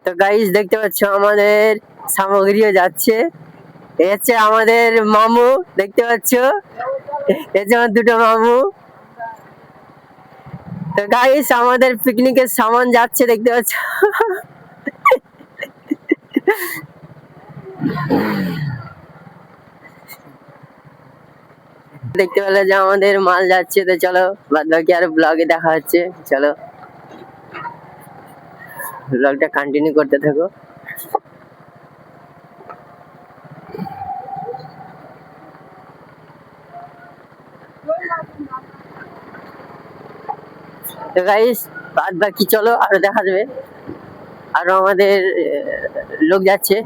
তো গাইস দেখতে পাচ্ছ আমাদের সামগ্রীও যাচ্ছে। এই হচ্ছে আমাদের মামু, দেখতে পাচ্ছ, এই যে আমার দুটো মামু। তো গাইস আমাদের পিকনিকের সামান যাচ্ছে, দেখতে পাচ্ছ। দেখতে পেলে যে আমাদের মাল যাচ্ছে। তো চলো বাদ বাকি আর ব্লগে দেখা হচ্ছে। চলো ব্লগটা কন্টিনিউ করতে থাকো। তো গাইস বাদ বাকি চলো আরো দেখা যাবে। আরো আমাদের লোক যাচ্ছে।